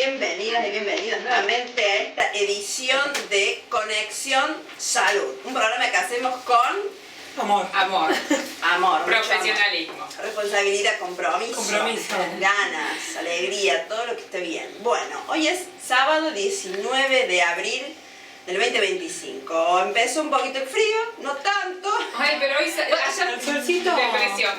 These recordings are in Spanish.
bienvenidas y bienvenidos nuevamente a esta edición de Conexión Salud. Un programa que hacemos con amor, profesionalismo, responsabilidad, compromiso, ganas, alegría, todo lo que esté bien. Bueno, hoy es sábado 19 de abril del 2025. Empezó un poquito el frío, no tanto. Ay, pero hoy el solcito. Depresión.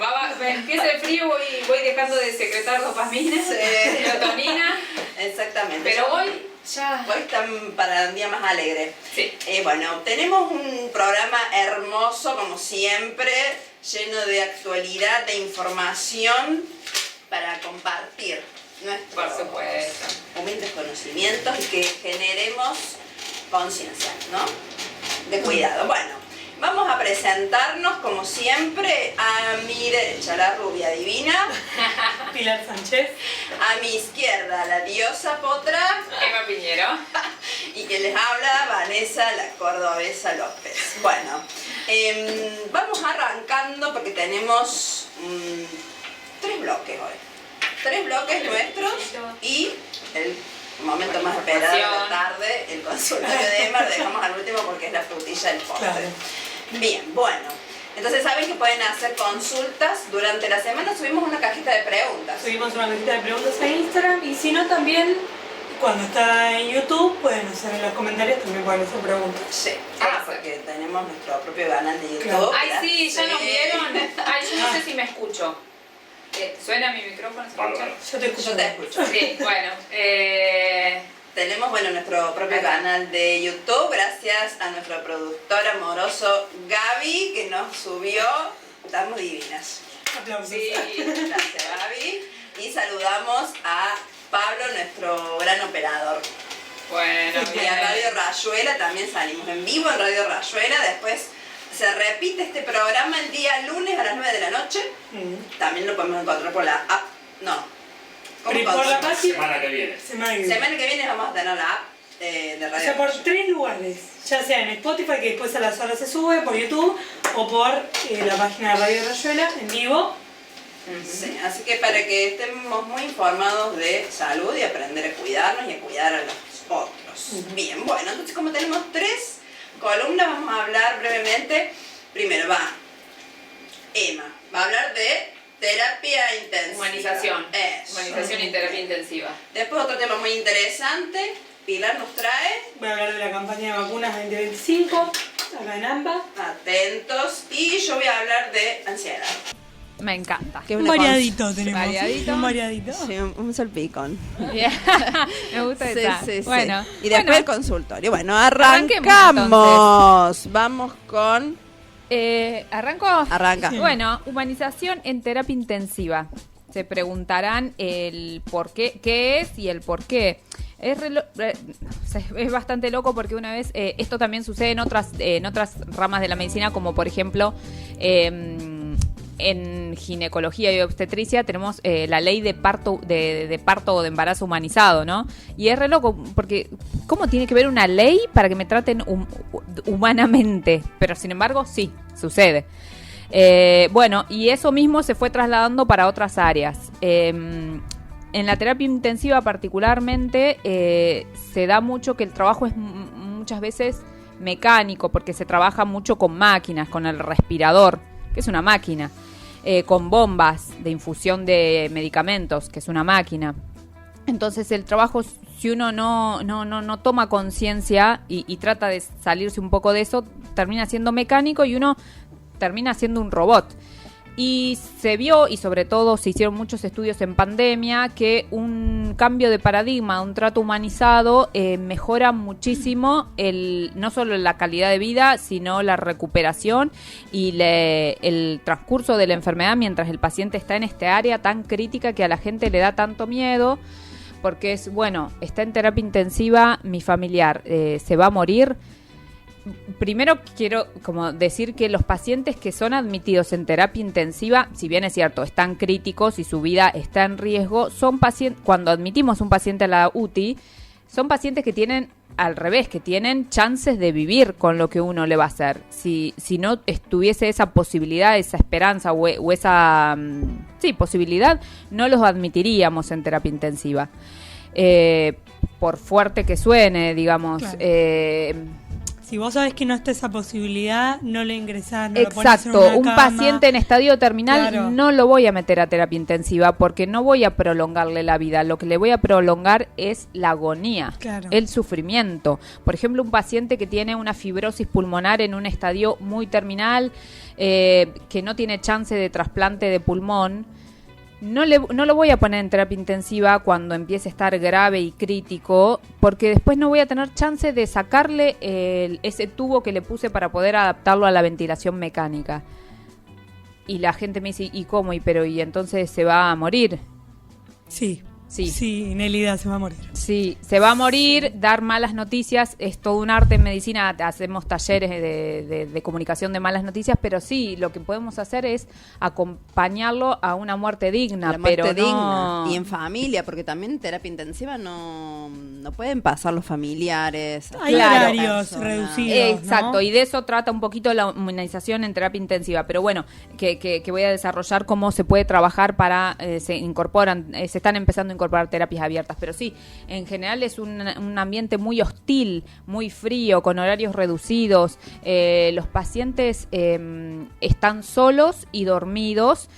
Empieza el frío, voy dejando de secretar dopamina, serotonina. Exactamente. Pero hoy ya. Hoy están para un día más alegre. Sí. Bueno, tenemos un programa hermoso, como siempre, lleno de actualidad, de información para compartir nuestros humildes conocimientos y que generemos conciencia, ¿no? De cuidado. Bueno, vamos a presentarnos como siempre a mi derecha, la rubia divina, Pilar Sánchez. A mi izquierda, la diosa potra, Emma Piñero. Y que les habla, Vanessa, la cordobesa López. Bueno, vamos arrancando porque tenemos 3 bloques hoy. 3 bloques nuestros y el momento más esperado de la tarde, el consultorio de Emma, lo dejamos al último porque es la frutilla del postre. Claro. Bien, bueno. Entonces saben que pueden hacer consultas. Durante la semana subimos una cajita de preguntas. Subimos una cajita de preguntas a Instagram y si no también, cuando está en YouTube, pueden hacer en los comentarios, también pueden hacer preguntas. Sí, porque tenemos nuestro propio canal de YouTube. Claro. Ay, sí, ya nos vieron. Ay, yo no sé si me escucho. ¿Suena mi micrófono? ¿Se escucha? Yo te escucho. Yo te escucho. Sí, bueno. Tenemos nuestro propio canal de YouTube, gracias a nuestro productor amoroso Gaby, que nos subió. Estamos divinas. Aplausos. Sí, gracias Gaby. Y saludamos a Pablo, nuestro gran operador. Bueno, Y a Radio Rayuela también salimos en vivo en Radio Rayuela. Después se repite este programa el día lunes a las 9 de la noche. También lo podemos encontrar por la app. No. Por la página. Semana que viene. Semana que viene vamos a tener la app de Radio. O sea, por 3 lugares, ya sea en Spotify, que después a las horas se sube, por YouTube, o por la página de Radio Rayuela, en vivo. Sí, así que para que estemos muy informados de salud y aprender a cuidarnos y a cuidar a los otros. Bien, bueno, entonces como tenemos 3 columnas, vamos a hablar brevemente. Primero Emma va a hablar de terapia intensiva. Humanización. Humanización y terapia intensiva. Después otro tema muy interesante, Pilar nos trae. Voy a hablar de la campaña de vacunas 2025, acá en AMBA. Atentos. Y yo voy a hablar de ansiedad. Me encanta. Un variadito tenemos. Variadito. Un variadito. Sí, un salpicón. Me gusta esa. Sí. Bueno, Y después el consultorio. Bueno, arranquemos, arrancamos. Vamos con... Arranca. Sí. Bueno, humanización en terapia intensiva. Se preguntarán el por qué, qué es y el por qué. Es bastante loco porque una vez, esto también sucede en otras ramas de la medicina, como por ejemplo en ginecología y obstetricia tenemos la ley de parto o de embarazo humanizado, ¿no? Y es re loco porque ¿cómo tiene que ver una ley para que me traten humanamente? Pero sin embargo sí, sucede. Bueno, y eso mismo se fue trasladando para otras áreas. En la terapia intensiva particularmente se da mucho que el trabajo es muchas veces mecánico porque se trabaja mucho con máquinas, con el respirador, que es una máquina, con bombas de infusión de medicamentos, que es una máquina. Entonces el trabajo, si uno no toma conciencia y trata de salirse un poco de eso, termina siendo mecánico y uno termina siendo un robot. Y se vio, y sobre todo se hicieron muchos estudios en pandemia, que un cambio de paradigma, un trato humanizado, mejora muchísimo no solo la calidad de vida, sino la recuperación y el transcurso de la enfermedad mientras el paciente está en esta área tan crítica que a la gente le da tanto miedo, porque está en terapia intensiva, mi familiar se va a morir. Primero quiero decir que los pacientes que son admitidos en terapia intensiva, si bien es cierto, están críticos y su vida está en riesgo, son pacientes, cuando admitimos un paciente a la UTI, son pacientes que tienen, al revés, que tienen chances de vivir con lo que uno le va a hacer. Si no estuviese esa posibilidad, esa esperanza o esa posibilidad, no los admitiríamos en terapia intensiva. por fuerte que suene, digamos. Claro. Si vos sabés que no está esa posibilidad, no le ingresás, no lo pones en Exacto, una un cama. paciente en estadio terminal Claro. no lo voy a meter a terapia intensiva porque no voy a prolongarle la vida, lo que le voy a prolongar es la agonía, Claro. el sufrimiento. Por ejemplo, un paciente que tiene una fibrosis pulmonar en un estadio muy terminal, que no tiene chance de trasplante de pulmón, no lo voy a poner en terapia intensiva cuando empiece a estar grave y crítico, porque después no voy a tener chance de sacarle ese tubo que le puse para poder adaptarlo a la ventilación mecánica. Y la gente me dice, ¿y cómo? ¿Y entonces se va a morir? Sí. Sí. Sí, Nélida se va a morir. Sí, se va a morir, dar malas noticias, es todo un arte en medicina, hacemos talleres de comunicación de malas noticias, pero sí, lo que podemos hacer es acompañarlo a una muerte digna, La muerte pero digna. no... Y en familia, porque también en terapia intensiva no pueden pasar los familiares. Hay Claro. horarios reducidos, Exacto, ¿no? y de eso trata un poquito la humanización en terapia intensiva, pero bueno, que voy a desarrollar cómo se puede trabajar para, se están empezando a incorporar terapias abiertas, pero sí, en general es un ambiente muy hostil, muy frío, con horarios reducidos, los pacientes están solos y dormidos,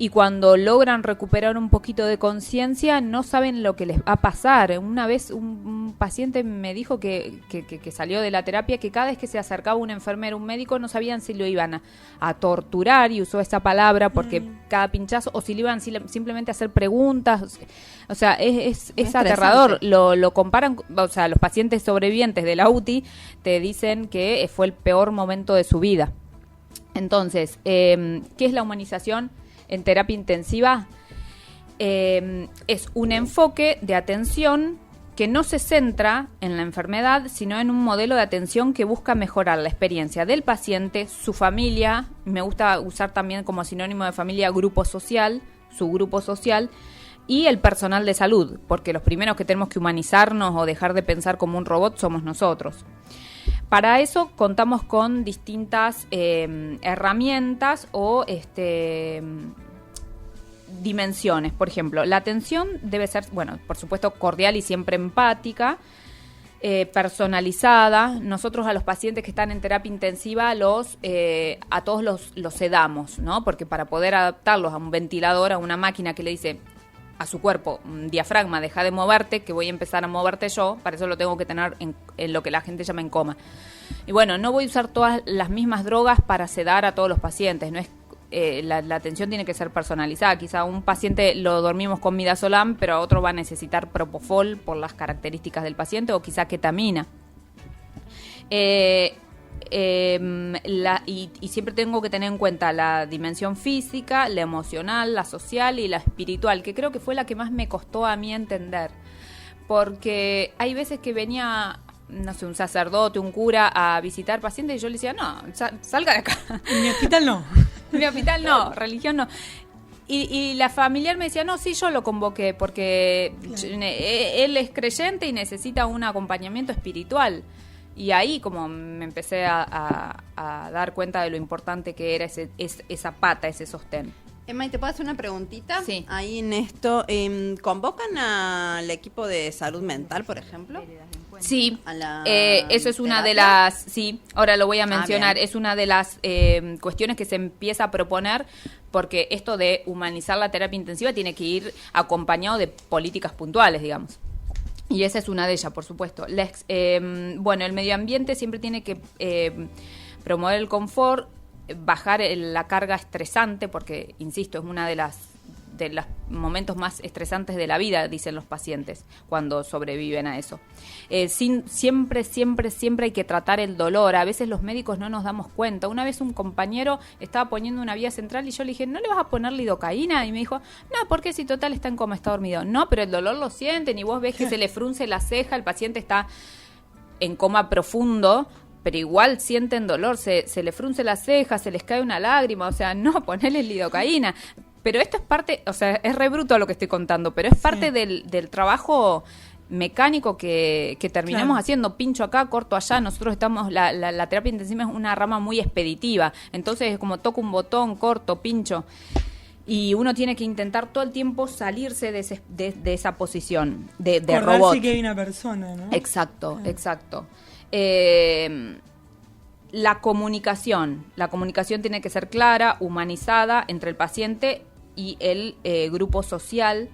y cuando logran recuperar un poquito de conciencia no saben lo que les va a pasar. Una vez un paciente me dijo que salió de la terapia, que cada vez que se acercaba un enfermero, un médico, no sabían si lo iban a torturar, y usó esa palabra porque cada pinchazo, o si le iban simplemente a hacer preguntas. O sea, es aterrador. Lo comparan, o sea, los pacientes sobrevivientes de la UTI te dicen que fue el peor momento de su vida. Entonces, ¿qué es la humanización en terapia intensiva? Es un enfoque de atención que no se centra en la enfermedad, sino en un modelo de atención que busca mejorar la experiencia del paciente, su familia, me gusta usar también como sinónimo de familia grupo social, su grupo social, y el personal de salud, porque los primeros que tenemos que humanizarnos o dejar de pensar como un robot somos nosotros. Para eso contamos con distintas herramientas o dimensiones. Por ejemplo, la atención debe ser, bueno, por supuesto, cordial y siempre empática, personalizada. Nosotros a los pacientes que están en terapia intensiva a todos los sedamos, ¿no? Porque para poder adaptarlos a un ventilador, a una máquina que le dice a su cuerpo, diafragma, deja de moverte, que voy a empezar a moverte yo, para eso lo tengo que tener en lo que la gente llama en coma. Y bueno, no voy a usar todas las mismas drogas para sedar a todos los pacientes, no es la atención tiene que ser personalizada. Quizá un paciente lo dormimos con midazolam, pero a otro va a necesitar propofol por las características del paciente, o quizá ketamina. Y siempre tengo que tener en cuenta la dimensión física, la emocional, la social y la espiritual, que creo que fue la que más me costó a mí entender, porque hay veces que venía, no sé, un sacerdote, un cura a visitar pacientes, y yo le decía, no, salga de acá. En mi hospital no. En mi hospital no, religión no. Y la familiar me decía, no, sí, yo lo convoqué porque él es creyente y necesita un acompañamiento espiritual. Y ahí como me empecé a dar cuenta de lo importante que era esa pata, ese sostén. Emma, ¿y te puedo hacer una preguntita? Sí. Ahí en esto, ¿convocan al equipo de salud mental, por ejemplo? Sí, A la eso es una de terapia. las, sí, ahora lo voy a mencionar, bien. es una de las cuestiones que se empieza a proponer, porque esto de humanizar la terapia intensiva tiene que ir acompañado de políticas puntuales, digamos. Y esa es una de ellas, por supuesto. Bueno, el medio ambiente siempre tiene que promover el confort, bajar la carga estresante, porque, insisto, es una de los momentos más estresantes de la vida, dicen los pacientes, cuando sobreviven a eso. Siempre hay que tratar el dolor. A veces los médicos no nos damos cuenta. Una vez un compañero estaba poniendo una vía central y yo le dije, ¿no le vas a poner lidocaína? Y me dijo, no, porque si total está en coma, está dormido. No, pero el dolor lo sienten y vos ves que se le frunce la ceja, el paciente está en coma profundo, pero igual sienten dolor, se le frunce la ceja, se les cae una lágrima, o sea, no, ponele lidocaína. Pero esto es parte, o sea, es re bruto lo que estoy contando, pero es parte del trabajo mecánico que terminamos haciendo, pincho acá, corto allá. Nosotros estamos, la terapia intensiva es una rama muy expeditiva, entonces es como toco un botón, corto, pincho. Y uno tiene que intentar todo el tiempo salirse de esa posición de Acordarse robot. que hay una persona, ¿no? Exacto, exacto. La comunicación tiene que ser clara, humanizada entre el paciente y el grupo social.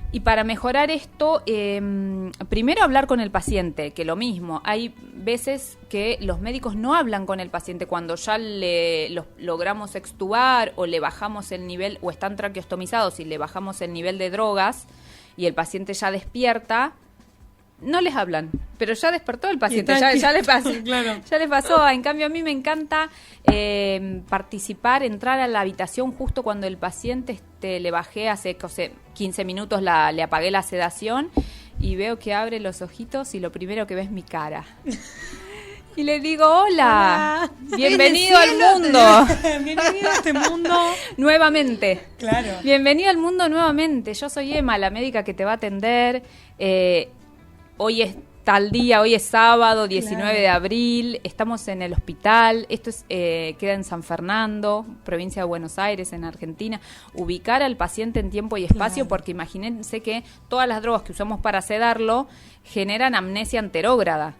Y para mejorar esto, primero hablar con el paciente, que lo mismo, hay veces que los médicos no hablan con el paciente cuando ya logramos extubar o le bajamos el nivel, o están traqueostomizados y le bajamos el nivel de drogas y el paciente ya despierta. No les hablan, pero ya despertó el paciente, ya les pasó. Claro. Ya les pasó. En cambio, a mí me encanta participar, entrar a la habitación justo cuando el paciente le bajé hace 15 minutos, le apagué la sedación y veo que abre los ojitos y lo primero que ve es mi cara. Y le digo, hola. Bienvenido al mundo. Bienvenido a este mundo. Nuevamente. Claro. Bienvenido al mundo nuevamente. Yo soy Emma, la médica que te va a atender. Hoy es tal día, hoy es sábado, 19 de abril, estamos en el hospital, esto queda en San Fernando, provincia de Buenos Aires, en Argentina. Ubicar al paciente en tiempo y espacio, porque imagínense que todas las drogas que usamos para sedarlo generan amnesia anterógrada.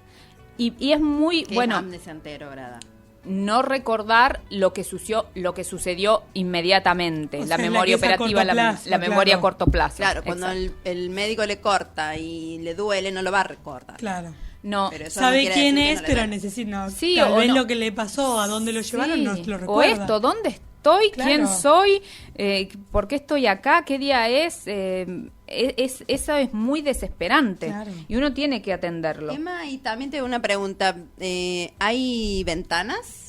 Y es muy, bueno, amnesia anterógrada. no recordar lo que sucedió inmediatamente, O la sea, memoria la que es a operativa, corto plazo, la memoria a claro. corto plazo. Claro, cuando el médico le corta y le duele, no lo va a recordar. Claro. No, Pero eso no Sabe quiere quién decir que es, no le pero duele. necesita. Sí, tal o vez no. lo que le pasó, a dónde lo llevaron, no lo o recuerda. esto, ¿dónde estoy? Claro. ¿Quién soy? ¿Por qué estoy acá? ¿Qué día es? Eso es muy desesperante. Claro. Y uno tiene que atenderlo. Emma, y también tengo una pregunta. ¿Hay ventanas?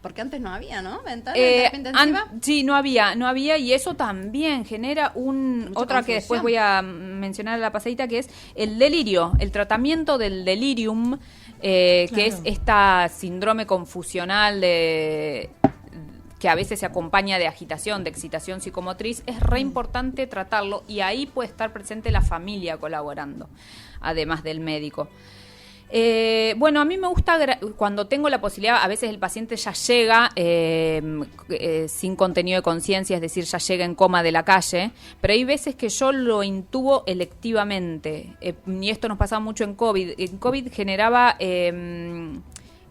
Porque antes no había, ¿no? ¿Ventanas de terapia intensiva? Sí, no había, y eso también genera Mucha otra que después confusión. voy a mencionar a la pasadita, que es el delirio, el tratamiento del delirium, que Claro. es esta síndrome confusional que a veces se acompaña de agitación, de excitación psicomotriz. Es re importante tratarlo, y ahí puede estar presente la familia colaborando, además del médico. Bueno, a mí me gusta cuando tengo la posibilidad, a veces el paciente ya llega sin contenido de conciencia, es decir, ya llega en coma de la calle, pero hay veces que yo lo intubo electivamente, y esto nos pasaba mucho en COVID. En COVID generaba...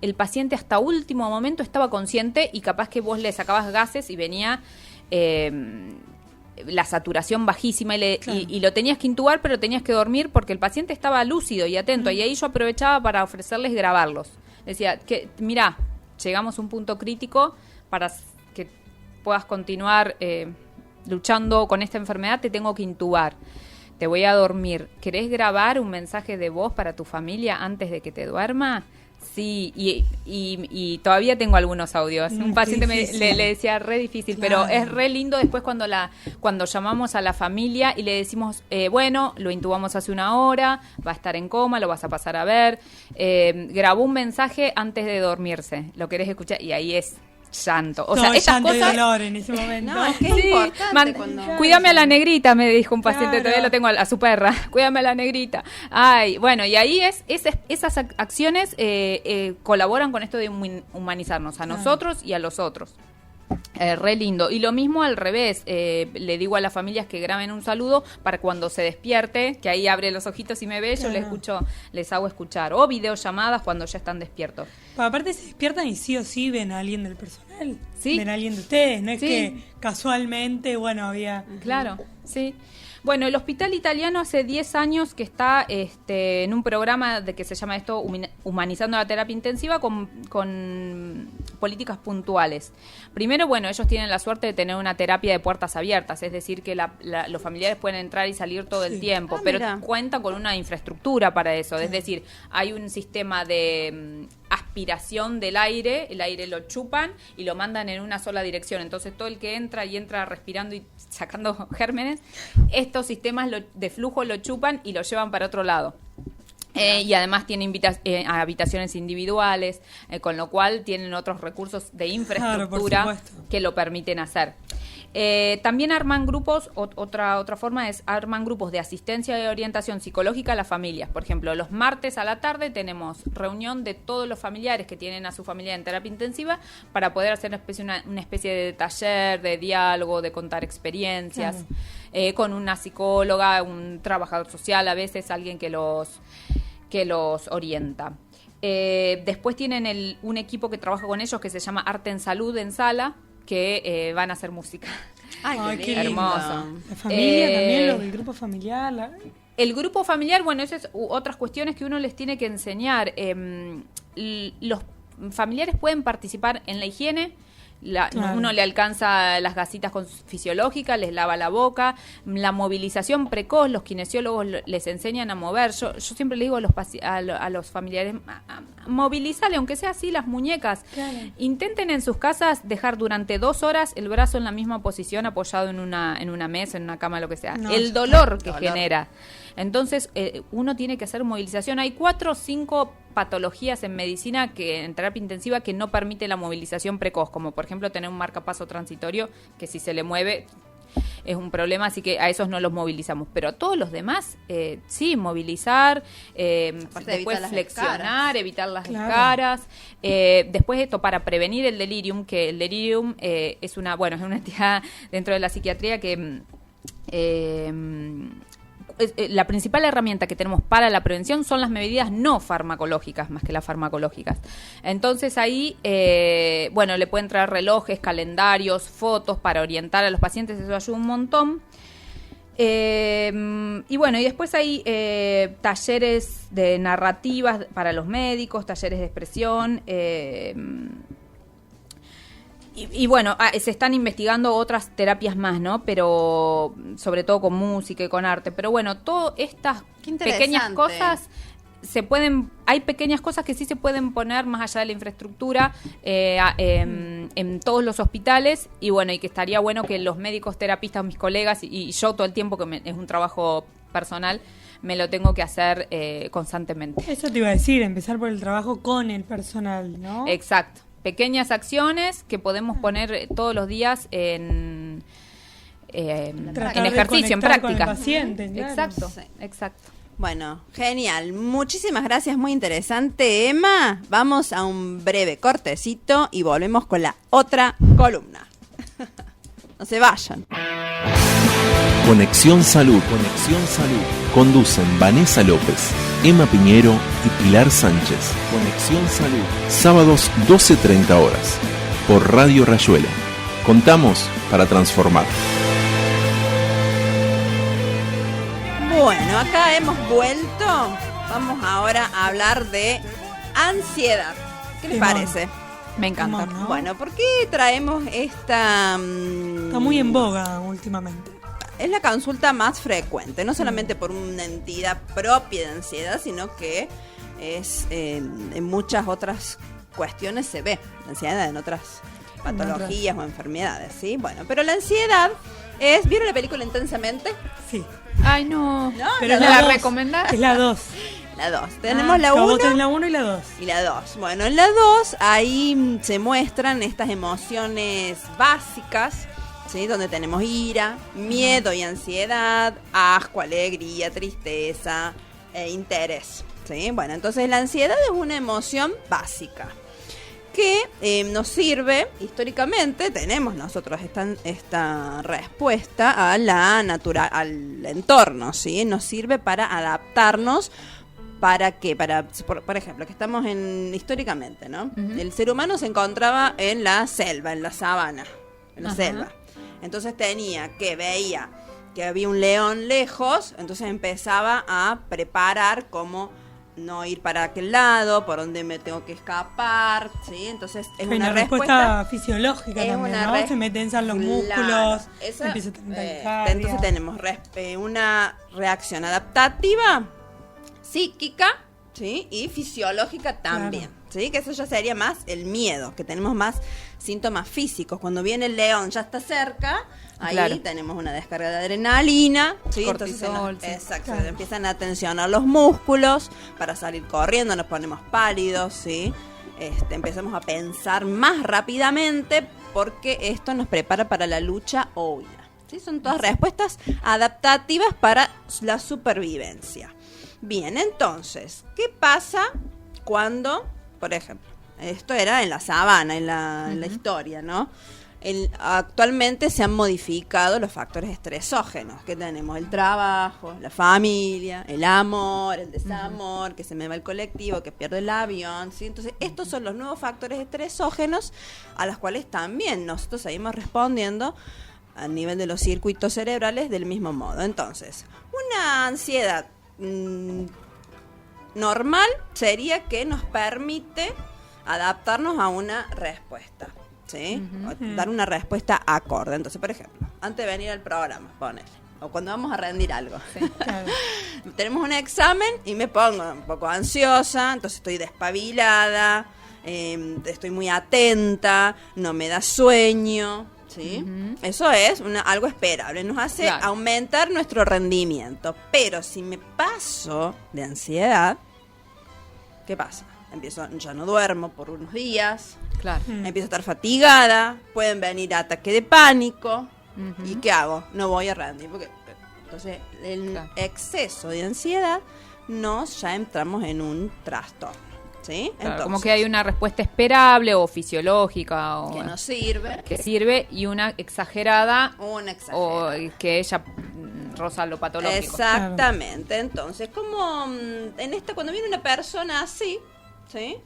el paciente hasta último momento estaba consciente y capaz que vos le sacabas gases y venía... la saturación bajísima y lo tenías que intubar, pero tenías que dormir porque el paciente estaba lúcido y atento, y ahí yo aprovechaba para ofrecerles grabarlos. Decía, que mirá, llegamos a un punto crítico, para que puedas continuar luchando con esta enfermedad, te tengo que intubar, te voy a dormir. ¿Querés grabar un mensaje de voz para tu familia antes de que te duerma? Sí, y todavía tengo algunos audios. Un paciente le decía, re difícil, Claro. pero es re lindo después cuando llamamos a la familia y le decimos, bueno, lo intubamos hace una hora, va a estar en coma, lo vas a pasar a ver. Grabó un mensaje antes de dormirse, ¿lo querés escuchar? Y ahí es llanto. O sea, Todo estas llanto y cosas... dolor en ese momento. No, es que es Sí, importante cuando... cuídame a la negrita, me dijo un paciente, Claro. todavía lo tengo a su perra, cuídame a la negrita. Ay, bueno, y ahí esas acciones colaboran con esto de humanizarnos a nosotros y a los otros. Re lindo. Y lo mismo al revés, le digo a las familias que graben un saludo para cuando se despierte, que ahí abre los ojitos y me ve, yo les hago escuchar, o videollamadas cuando ya están despiertos. Pero aparte se despiertan y sí o sí ven a alguien del personal. Sí. Ven a alguien de ustedes. No es Sí. que casualmente, bueno, había... Claro, sí. Bueno, el Hospital Italiano hace 10 años que está en un programa que se llama esto Humanizando la Terapia Intensiva con políticas puntuales. Primero, bueno, ellos tienen la suerte de tener una terapia de puertas abiertas, es decir, que los familiares pueden entrar y salir todo el tiempo, pero mira. cuentan con una infraestructura para eso, es decir, hay un sistema de aspiración del aire, el aire lo chupan y lo mandan en una sola dirección, entonces todo el que entra respirando y sacando gérmenes, estos sistemas de flujo lo chupan y lo llevan para otro lado. Y además tienen habitaciones individuales, con lo cual tienen otros recursos de infraestructura Claro, por supuesto. que lo permiten hacer. También arman grupos, otra forma es arman grupos de asistencia y orientación psicológica a las familias. Por ejemplo, los martes a la tarde tenemos reunión de todos los familiares que tienen a su familia en terapia intensiva para poder hacer una especie de taller, de diálogo, de contar experiencias, con una psicóloga, un trabajador social, a veces alguien que los orienta. Después tienen un equipo que trabaja con ellos que se llama Arte en Salud en Sala, que van a hacer música. Ay, qué hermoso. La familia también, el grupo familiar. El grupo familiar, bueno, esas es otras cuestiones que uno les tiene que enseñar. Los familiares pueden participar en la higiene. Uno le alcanza las gasitas fisiológicas, les lava la boca, la movilización precoz, los kinesiólogos les enseñan a mover. Yo siempre le digo a los familiares, movilizarle, aunque sea así, las muñecas. Claro. Intenten en sus casas dejar durante 2 horas el brazo en la misma posición, apoyado en una mesa, en una cama, lo que sea. El dolor que genera. Entonces, uno tiene que hacer movilización. Hay 4 o 5 patologías en medicina, en terapia intensiva, que no permite la movilización precoz, como por ejemplo tener un marcapaso transitorio, que si se le mueve es un problema, así que a esos no los movilizamos. Pero a todos los demás, sí, movilizar, después flexionar, evitar las descaras. Después esto para prevenir el delirium, que el delirium es una entidad dentro de la psiquiatría que... la principal herramienta que tenemos para la prevención son las medidas no farmacológicas más que las farmacológicas. Entonces ahí, le pueden traer relojes, calendarios, fotos para orientar a los pacientes, eso ayuda un montón. Y después hay talleres de narrativas para los médicos, talleres de expresión, se están investigando otras terapias más, ¿no? Pero sobre todo con música y con arte. Pero todas estas pequeñas cosas hay pequeñas cosas que sí se pueden poner más allá de la infraestructura en todos los hospitales y que estaría bueno que los médicos terapistas, mis colegas y yo todo el tiempo, que es un trabajo personal, me lo tengo que hacer constantemente. Eso te iba a decir, empezar por el trabajo con el personal, ¿no? Exacto. Pequeñas acciones que podemos poner todos los días en ejercicio, en práctica. Con el paciente, claro. Exacto, sí. Exacto. Bueno, genial. Muchísimas gracias, muy interesante, Emma. Vamos a un breve cortecito y volvemos con la otra columna. No se vayan. Conexión Salud. Conducen Vanessa López, Emma Piñero y Pilar Sánchez. Conexión Salud. Sábados 12:30 horas. Por Radio Rayuela. Contamos para transformar. Bueno, acá hemos vuelto. Vamos ahora a hablar de ansiedad. ¿Qué les parece? Me encanta. ¿No? Bueno, ¿por qué traemos esta...? Está muy en boga últimamente. Es la consulta más frecuente, no solamente por una entidad propia de ansiedad, sino que es en muchas otras cuestiones se ve la ansiedad en otras patologías o enfermedades, ¿sí? Bueno, pero la ansiedad es... ¿Vieron la película Intensamente? Sí. Ay, no. Pero ¿la recomendás? Es la 2. La 2. Tenemos la 1. Vos tenés la 1 y la 2. Y la 2. Bueno, en la 2 ahí se muestran estas emociones básicas, ¿sí? Donde tenemos ira, miedo y ansiedad, asco, alegría, tristeza, interés, ¿sí? Bueno, entonces la ansiedad es una emoción básica que nos sirve históricamente. Tenemos nosotros esta respuesta a al entorno, ¿sí? Nos sirve para adaptarnos. ¿Para qué? Por ejemplo, que estamos históricamente, ¿no? Uh-huh. El ser humano se encontraba en la selva, en la sabana, en la selva. Entonces veía que había un león lejos, entonces empezaba a preparar cómo no ir para aquel lado, por donde me tengo que escapar, ¿sí? Entonces es una respuesta fisiológica también, ¿no? Se me tensan los músculos, empieza a taquicardia. Entonces tenemos una reacción adaptativa, psíquica, ¿sí? Y fisiológica también, claro. ¿Sí? Que eso ya sería más el miedo, que tenemos más síntomas físicos. Cuando viene el león ya está cerca, ahí tenemos una descarga de adrenalina, ¿sí? Cortisol, entonces exacto, claro. Empiezan a tensionar los músculos para salir corriendo, nos ponemos pálidos, ¿sí? Empezamos a pensar más rápidamente porque esto nos prepara para la lucha o huida. ¿Sí? Son todas respuestas adaptativas para la supervivencia. Bien, entonces, ¿qué pasa cuando, por ejemplo, esto era en la sabana, en la historia, ¿no? Actualmente se han modificado los factores estresógenos, que tenemos el trabajo, la familia, el amor, el desamor, que se me va el colectivo, que pierdo el avión, ¿sí? Entonces, estos son los nuevos factores estresógenos a los cuales también nosotros seguimos respondiendo a nivel de los circuitos cerebrales del mismo modo. Entonces, una ansiedad normal sería que nos permite adaptarnos a una respuesta, ¿sí? Dar una respuesta acorde. Entonces, por ejemplo, antes de venir al programa, ponele, o cuando vamos a rendir algo, Claro. tenemos un examen y me pongo un poco ansiosa, entonces estoy despabilada, estoy muy atenta, no me da sueño, ¿sí? Eso es algo esperable, nos hace aumentar nuestro rendimiento. Pero si me paso de ansiedad, ¿qué pasa? Ya no duermo por unos días, Claro. empiezo a estar fatigada, pueden venir ataques de pánico. ¿Y qué hago? No voy a rendir. Entonces, el exceso de ansiedad ya entramos en un trastorno. ¿Sí? Claro, Entonces, como que hay una respuesta esperable o fisiológica o que no sirve. que sirve y una exagerada Una o exagerada. que ella roza lo patológico. Exactamente. Entonces, como cuando viene una persona así, ¿sí?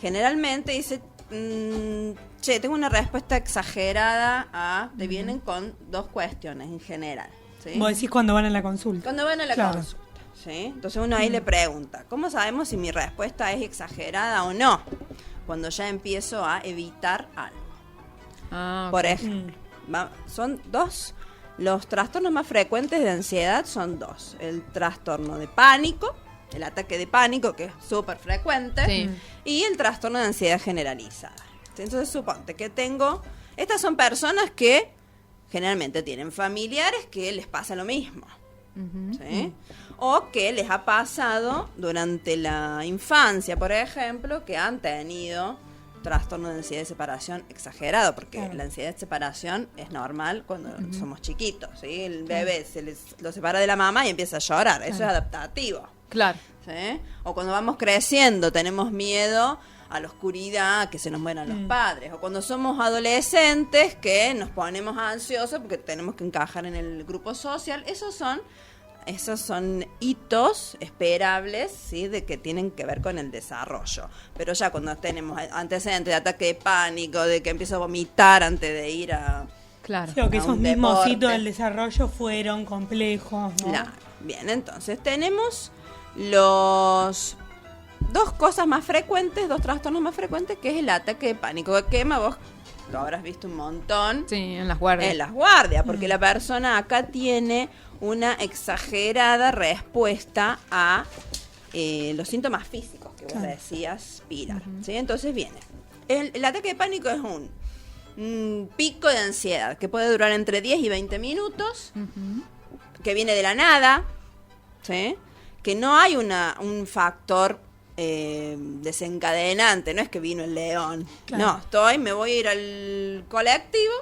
Generalmente dice, che, tengo una respuesta exagerada a... Te vienen con dos cuestiones en general, ¿sí? Vos decís cuando van a la consulta. Cuando van a la Claro. consulta, ¿sí? Entonces uno ahí le pregunta, ¿cómo sabemos si mi respuesta es exagerada o no? Cuando ya empiezo a evitar algo. Ah, ok. Por ejemplo, son dos. Los trastornos más frecuentes de ansiedad son dos. El trastorno de pánico, el ataque de pánico, que es súper frecuente, Sí. y el trastorno de ansiedad generalizada. Entonces, suponte que estas son personas que generalmente tienen familiares que les pasa lo mismo, ¿sí? O que les ha pasado durante la infancia, por ejemplo, que han tenido trastorno de ansiedad de separación exagerado, porque Claro. la ansiedad de separación es normal cuando somos chiquitos, ¿sí? El bebé lo separa de la mamá y empieza a llorar, eso es adaptativo, Claro. ¿sí? O cuando vamos creciendo tenemos miedo a la oscuridad, a que se nos mueran los padres, o cuando somos adolescentes que nos ponemos ansiosos porque tenemos que encajar en el grupo social. Esos son hitos esperables, ¿sí? De que tienen que ver con el desarrollo. Pero ya cuando tenemos antecedentes de ataque de pánico, de que empiezo a vomitar antes de ir a... Claro. Sí, o que a esos un mismos deporte. hitos del desarrollo fueron complejos, ¿no? Claro. Bien, entonces tenemos los dos cosas más frecuentes, dos trastornos más frecuentes, que es el ataque de pánico que quema. Vos lo habrás visto un montón Sí, en las guardias. en las guardias, porque la persona acá tiene una exagerada respuesta a los síntomas físicos que vos decías, Pilar. ¿Sí? Entonces viene. El ataque de pánico es un pico de ansiedad que puede durar entre 10 y 20 minutos, que viene de la nada, ¿sí? Que no hay un factor desencadenante, no es que vino el león. Claro. No, me voy a ir al colectivo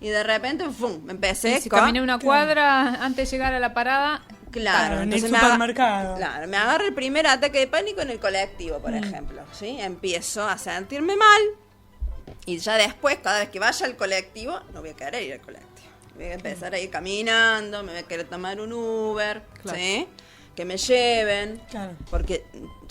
y de repente, ¡fum!, me empecé Si caminé una cuadra antes de llegar a la parada, Claro, en el entonces supermercado. Claro, me agarra el primer ataque de pánico en el colectivo, por ejemplo, ¿sí? Empiezo a sentirme mal y ya después, cada vez que vaya al colectivo, no voy a querer ir al colectivo. Voy a empezar a ir caminando, me voy a querer tomar un Uber, Claro. ¿sí? Que me lleven, Claro. porque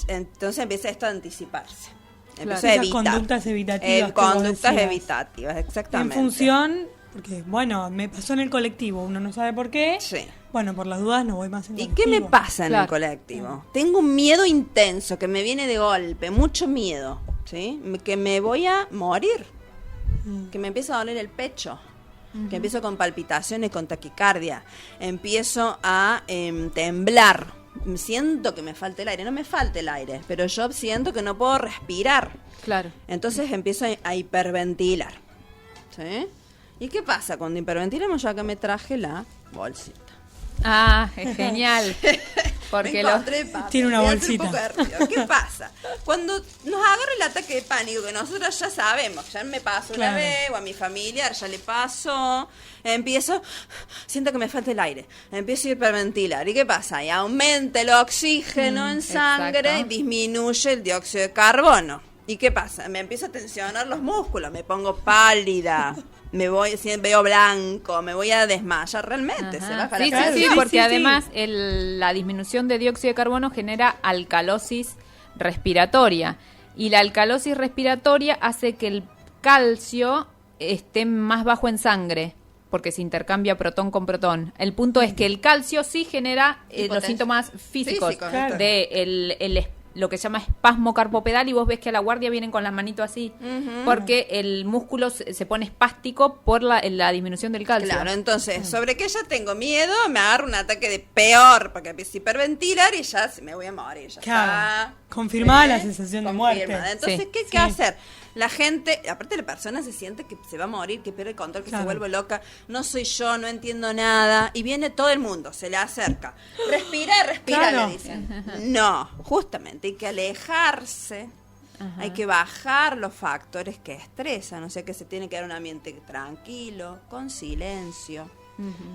entonces empieza esto a anticiparse. Claro. Empiezo a Esas evitar. conductas evitativas que vos Conductas decías. evitativas, En exactamente. función, porque bueno, me pasó en el colectivo, uno no sabe por qué. Sí. Bueno, por las dudas no voy más en ¿Y colectivo. qué me pasa en el Claro. colectivo? Tengo un miedo intenso que me viene de golpe, mucho miedo, ¿sí? Que me voy a morir, que me empieza a doler el pecho, que empiezo con palpitaciones, con taquicardia, empiezo a temblar, siento que me falta el aire, no me falta el aire, pero yo siento que no puedo respirar, claro. entonces empiezo a hiperventilar, ¿sí? ¿Y qué pasa cuando hiperventilamos? Yo acá me traje la bolsita. Ah, es genial. Porque me encontré, papi, tiene una voy a hacer bolsita. un poco de ruido. ¿Qué pasa? Cuando nos agarra el ataque de pánico, que nosotros ya sabemos, ya me pasó una vez, o a mi familiar ya le pasó, siento que me falta el aire, empiezo a hiperventilar. ¿Y qué pasa? Y aumenta el oxígeno en sangre, exacto. y disminuye el dióxido de carbono. ¿Y qué pasa? Me empiezo a tensionar los músculos, me pongo pálida, veo blanco, me voy a desmayar realmente, se baja Sí, la sí, presión. porque además la disminución de dióxido de carbono genera alcalosis respiratoria. Y la alcalosis respiratoria hace que el calcio esté más bajo en sangre, porque se intercambia protón con protón. El punto es que el calcio sí genera los síntomas físicos Claro. de lo que se llama espasmo carpopedal, y vos ves que a la guardia vienen con las manitos así, porque el músculo se pone espástico por la disminución del calcio. Claro, entonces, sobre que ya tengo miedo, me agarro un ataque de peor, porque empiezo a hiperventilar y ya me voy a morir. Ya Claro. está. Confirmada la sensación de muerte. Entonces, Sí. ¿qué hay que hacer? La gente, aparte la persona se siente que se va a morir, que pierde el control, que se vuelve loca. No soy yo, no entiendo nada. Y viene todo el mundo, se le acerca. Respira, Claro. le dicen. No, justamente hay que alejarse. Hay que bajar los factores que estresan. O sea que se tiene que dar un ambiente tranquilo, con silencio.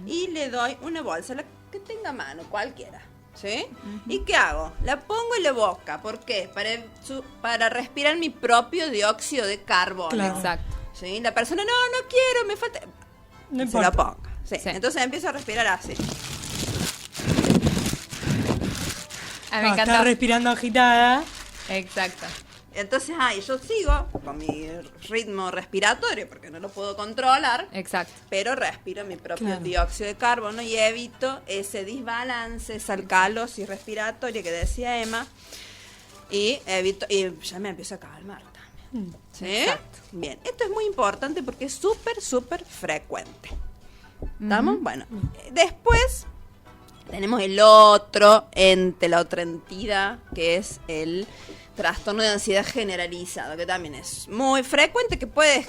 Y le doy una bolsa, la que tenga a mano, cualquiera. ¿Sí? ¿Y qué hago? La pongo en la boca. ¿Por qué? Para respirar mi propio dióxido de carbono. Claro. Exacto. ¿Sí? La persona, no quiero, me falta... No se importa. la ponga. Sí. Sí. Entonces empiezo a respirar así. A mí me Está encanta. respirando agitada. Exacto. Entonces, yo sigo con mi ritmo respiratorio, porque no lo puedo controlar, Exacto. pero respiro mi propio Claro. dióxido de carbono y evito ese desbalance, esa alcalosis respiratoria que decía Emma, y ya me empiezo a calmar también. ¿Sí? Exacto. Bien, esto es muy importante porque es súper frecuente. ¿Estamos? Bueno, después tenemos la otra entidad, que es el trastorno de ansiedad generalizado, que también es muy frecuente, que puede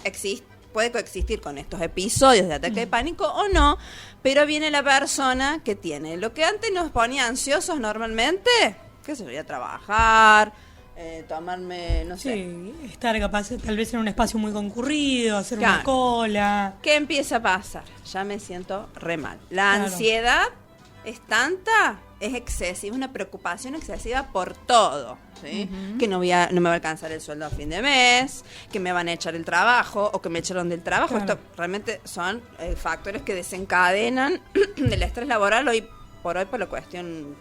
coexistir con estos episodios de ataque de pánico o no, pero viene la persona que tiene lo que antes nos ponía ansiosos normalmente, que se voy a trabajar, tomarme, no sé. Sí, estar capaz tal vez en un espacio muy concurrido, hacer Claro. una cola. ¿Qué empieza a pasar? Ya me siento re mal. La Claro. ansiedad es tanta, es excesiva, una preocupación excesiva por todo, ¿sí? Que no me va a alcanzar el sueldo a fin de mes, que me van a echar el trabajo o que me echaron del trabajo. Claro. Esto realmente son factores que desencadenan el estrés laboral hoy por la cuestión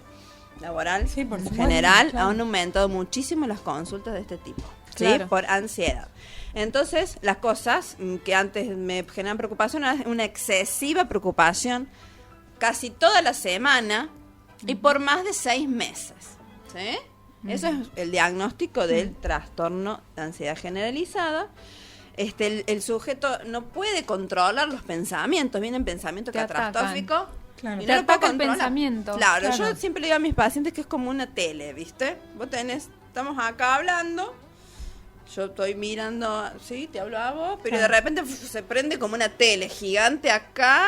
laboral. Sí, por en supuesto, general claro. han aumentado muchísimo las consultas de este tipo, ¿sí? Claro. Por ansiedad. Entonces, las cosas que antes me generan preocupación, una excesiva preocupación casi toda la semana y por más de 6 meses, ¿sí? Eso es el diagnóstico del trastorno de ansiedad generalizada. El sujeto no puede controlar los pensamientos, vienen pensamientos Te atacan. catastróficos. Claro. Y Te no lo puedo ataca el controlar. pensamiento. Claro, Claro. yo siempre le digo a mis pacientes que es como una tele, ¿viste? Estamos acá hablando, yo estoy mirando, sí, te hablo a vos, pero de repente se prende como una tele gigante acá,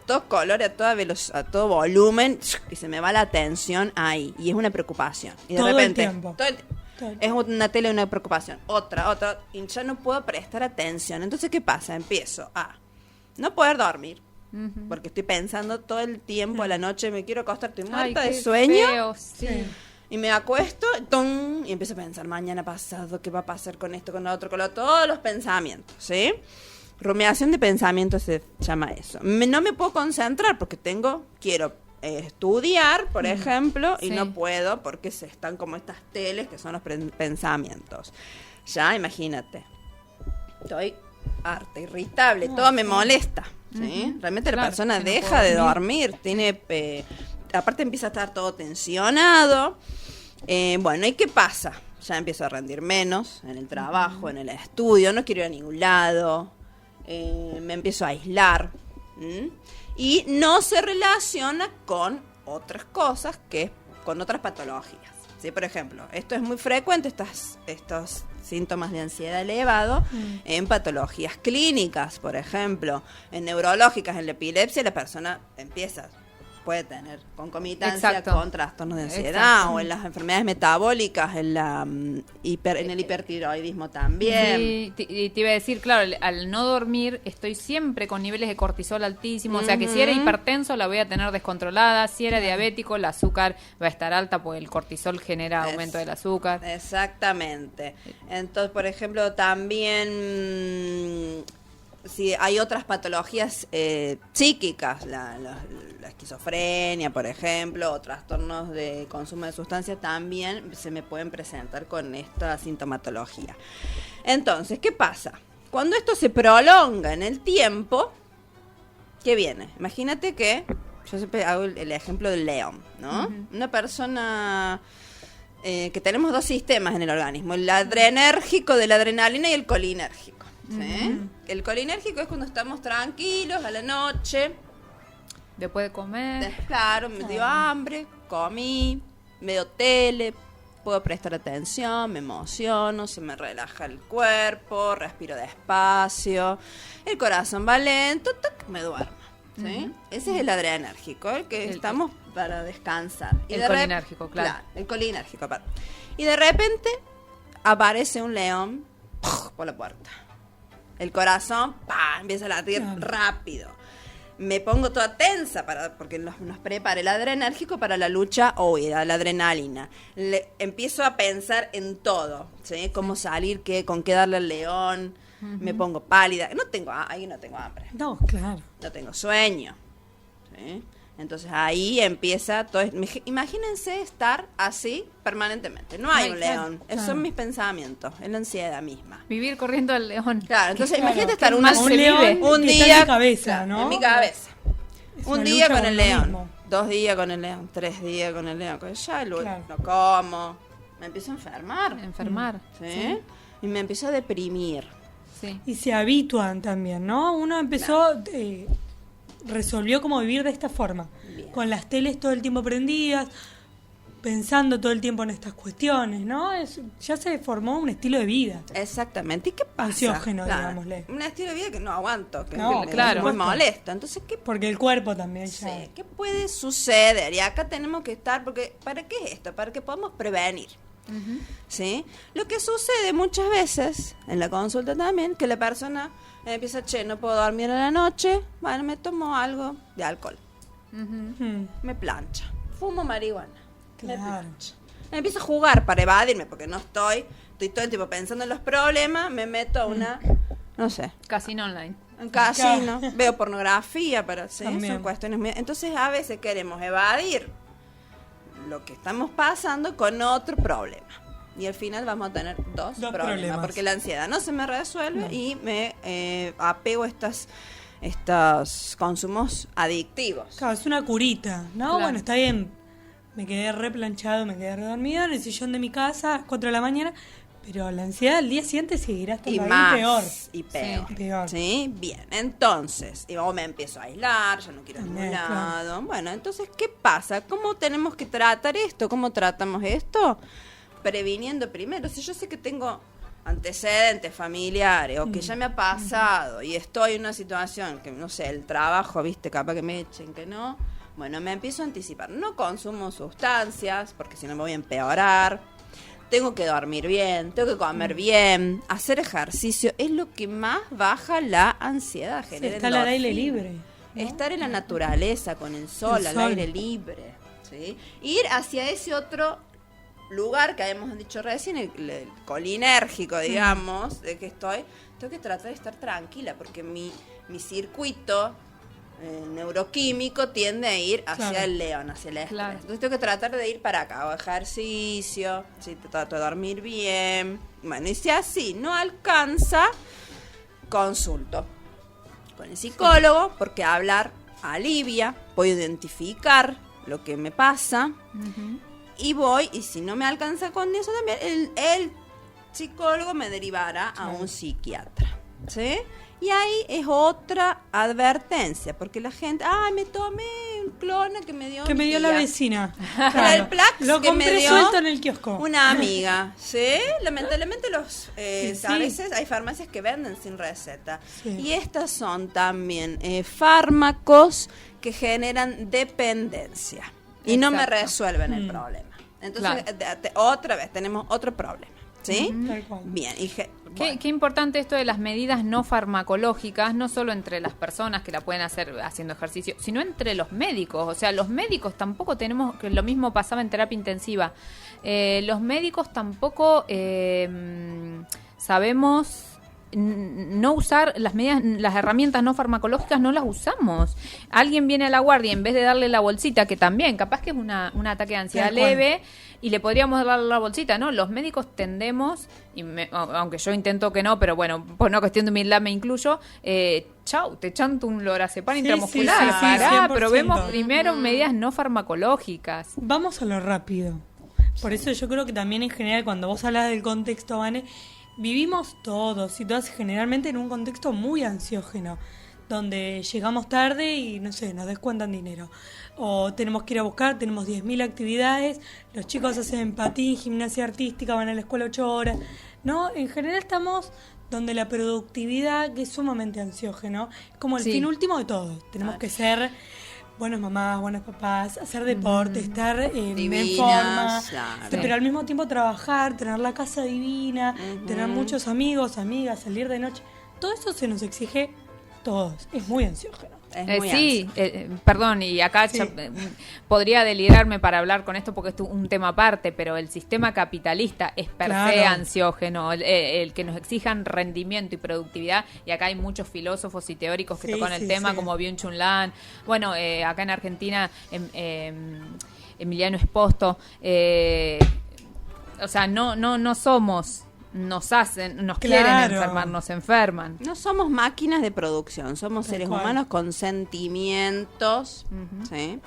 todos colores, a toda velocidad, a todo volumen, y se me va la atención ahí, y es una preocupación. Y de Todo el repente, tiempo. es una tele, una preocupación, otra, y ya no puedo prestar atención. Entonces, ¿qué pasa? Empiezo a no poder dormir, porque estoy pensando todo el tiempo a la noche, me quiero acostar, estoy muerta Ay, de qué sueño. feo, sí. Sí. Y me acuesto, ¡tum! Y empiezo a pensar, mañana pasado, ¿qué va a pasar con esto, con lo otro, con lo otro? Todos los pensamientos, ¿sí? Rumiación de pensamientos se llama eso. No me puedo concentrar porque quiero estudiar, por ejemplo, y Sí. no puedo porque están como estas teles que son los pensamientos. Ya, imagínate. Estoy harta, irritable, todo me molesta, ¿sí? Realmente la Claro, persona que no deja puedo de dormir. dormir, aparte empieza a estar todo tensionado. Bueno, ¿y qué pasa? Ya empiezo a rendir menos en el trabajo, en el estudio, no quiero ir a ningún lado, me empiezo a aislar. Y no se relaciona con otras cosas, con otras patologías. ¿Sí? Por ejemplo, esto es muy frecuente, estos síntomas de ansiedad elevado en patologías clínicas, por ejemplo, en neurológicas, en la epilepsia, la persona empieza puede tener concomitancia Exacto. con trastornos de ansiedad. Exacto. O en las enfermedades metabólicas, en el hipertiroidismo también. Sí, y te iba a decir, claro, al no dormir estoy siempre con niveles de cortisol altísimos, o sea que si era hipertenso la voy a tener descontrolada, si era diabético el azúcar va a estar alta porque el cortisol genera aumento del azúcar. Exactamente. Entonces, por ejemplo, también si hay otras patologías psíquicas, la esquizofrenia, por ejemplo, o trastornos de consumo de sustancias, también se me pueden presentar con esta sintomatología. Entonces, ¿qué pasa? Cuando esto se prolonga en el tiempo, ¿qué viene? Imagínate que, yo siempre hago el ejemplo del león, ¿no? Una persona que tenemos dos sistemas en el organismo, el adrenérgico de la adrenalina y el colinérgico. ¿Sí? El colinérgico es cuando estamos tranquilos a la noche. Después de comer. Claro, me dio hambre, comí, veo tele, puedo prestar atención, me emociono, se me relaja el cuerpo, respiro despacio, el corazón va lento, me duermo. ¿Sí? Ese es el adrenérgico, el que estamos para descansar. Y el colinérgico, claro. El colinérgico, perdón. Y de repente aparece un león por la puerta. El corazón empieza a latir rápido. Me pongo toda tensa porque nos prepara el adrenérgico para la lucha o huida, la adrenalina. Empiezo a pensar en todo, ¿sí? Cómo salir, con qué darle al león. Me pongo pálida. Ahí no tengo hambre. No, claro. No tengo sueño. ¿Sí? Entonces ahí empieza todo. Imagínense estar así permanentemente. No hay un león. Esos son mis pensamientos. Es la ansiedad misma. Vivir corriendo al león. Claro, entonces Claro, imagínate estar qué un mal se león vive. un que está día en mi cabeza, claro, ¿no? en mi cabeza. Es Un una día lucha con el lo león, mismo. 2 días con el león, 3 días con el león. Ya Claro. no como, me empiezo a enfermar. Enfermar. ¿Sí? Y me empiezo a deprimir. Sí. Y se habitúan también, ¿no? Uno empezó, resolvió cómo vivir de esta forma. Bien. Con las teles todo el tiempo prendidas, pensando todo el tiempo en estas cuestiones, ¿no? Ya se formó un estilo de vida. Exactamente. ¿Y qué pasa? Ansiógeno, digámosle. Un estilo de vida que no aguanto, que No, claro. es muy molesto. Entonces, ¿qué Porque el cuerpo también ya... Sí, ¿qué puede suceder? Y acá tenemos que estar, porque ¿para qué es esto? Para que podamos prevenir. ¿Sí? Lo que sucede muchas veces, en la consulta también, que la persona empieza, no puedo dormir a la noche, bueno, me tomo algo de alcohol, me plancha, fumo marihuana, me Claro. plancha. Empiezo a jugar para evadirme, porque estoy todo el tiempo pensando en los problemas, me meto a una, no sé, Casino online. un casino, veo pornografía, ¿sí? También. Son cuestiones muy... Entonces a veces queremos evadir lo que estamos pasando con otro problema. Y al final vamos a tener dos problemas. Porque la ansiedad no se me resuelve y me apego a estos consumos adictivos. Claro, es una curita, ¿no? Claro. Bueno, está bien. Me quedé replanchado, me quedé redormido en el sillón de mi casa a las 4 de la mañana, pero la ansiedad al día siguiente seguirá estando Y ahí más, peor. y peor. Sí, peor. ¿Sí? Bien, entonces, me empiezo a aislar, ya no quiero ir a ningún También, claro. lado. Bueno, entonces, ¿qué pasa? ¿Cómo tenemos que tratar esto? ¿Cómo tratamos esto? Previniendo primero. Si yo sé que tengo antecedentes familiares o que ya me ha pasado y estoy en una situación que, no sé, el trabajo, viste, capaz que me echen, que no, bueno, me empiezo a anticipar. No consumo sustancias porque si no me voy a empeorar. Tengo que dormir bien, tengo que comer bien, hacer ejercicio. Es lo que más baja la ansiedad. Sí, genera estar al aire endorfina. libre, ¿no? Estar en la naturaleza, con el sol, al aire libre. ¿Sí? Ir hacia ese otro lugar que habíamos dicho recién, el colinérgico, digamos, de que tengo que tratar de estar tranquila porque mi circuito neuroquímico tiende a ir hacia el león, hacia el estrés. Claro. Entonces tengo que tratar de ir para acá, hago ejercicio, ¿sí? Trato de dormir bien. Bueno, y si así no alcanza, consulto con el psicólogo, porque hablar alivia, puedo identificar lo que me pasa. Y y si no me alcanza con eso también, el psicólogo me derivará a un psiquiatra. ¿sí? Y ahí es otra advertencia, porque la gente, me tomé un clona que me dio la vecina. Era el Plax lo que compré me dio suelto en el kiosco. una amiga, ¿sí? Lamentablemente Sí. a veces hay farmacias que venden sin receta. Sí. Y estas son también fármacos que generan dependencia y no me Exacto. resuelven el problema. Entonces, Claro. otra vez tenemos otro problema, ¿sí? Tal cual. Bien. Qué importante esto de las medidas no farmacológicas, no solo entre las personas que la pueden hacer haciendo ejercicio, sino entre los médicos. O sea, los médicos tampoco tenemos, que lo mismo pasaba en terapia intensiva, los médicos tampoco sabemos no usar las medidas, las herramientas no farmacológicas, no las usamos. Alguien viene a la guardia y en vez de darle la bolsita, que también capaz que es un ataque de ansiedad Tal cual. leve, y le podríamos dar la bolsita, ¿no? Los médicos tendemos, aunque yo intento que no, pero bueno, por una cuestión de humildad me incluyo, chau, te chanto un lorazepam intramuscular, sí, pará, 100%. probemos primero medidas no farmacológicas. Vamos a lo rápido. Por eso yo creo que también en general cuando vos hablas del contexto, Vane, vivimos todos y todas generalmente en un contexto muy ansiógeno, donde llegamos tarde y, no sé, nos descuentan dinero. O tenemos que ir a buscar, tenemos 10.000 actividades, los chicos hacen patín, gimnasia artística, van a la escuela 8 horas. ¿No? En general estamos donde la productividad, que es sumamente ansiógeno, es como el Sí. fin último de todo. Tenemos que ser buenas mamás, buenos papás, hacer deporte, estar en Divinas, forma, claro. pero al mismo tiempo trabajar, tener la casa divina, tener muchos amigos, amigas, salir de noche. Todo eso se nos exige a todos. Es muy ansiógeno. Es muy Sí, ansia. perdón, y acá Sí. podría delirarme para hablar con esto porque es un tema aparte, pero el sistema capitalista es per se Claro. ansiógeno, el que nos exijan rendimiento y productividad, y acá hay muchos filósofos y teóricos que Sí, tocan el sí, tema, sí. como Byung-Chul Han, bueno, acá en Argentina, Emiliano Esposto, o sea, no somos, nos hacen, nos quieren Claro. enfermar, nos enferman. No somos máquinas de producción, somos Tal seres cual. humanos con sentimientos, ¿sí?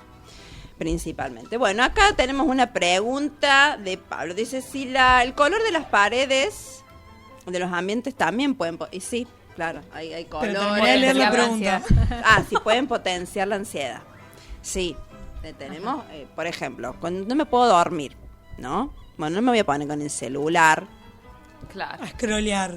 Principalmente. Bueno, acá tenemos una pregunta de Pablo. Dice, si el color de las paredes de los ambientes también pueden... Y sí, claro, hay colores. terminé de leer la pregunta. Sí, pueden potenciar la ansiedad. Sí, tenemos, por ejemplo, cuando no me puedo dormir, ¿no? Bueno, no me voy a poner con el celular, Claro, A scrollear.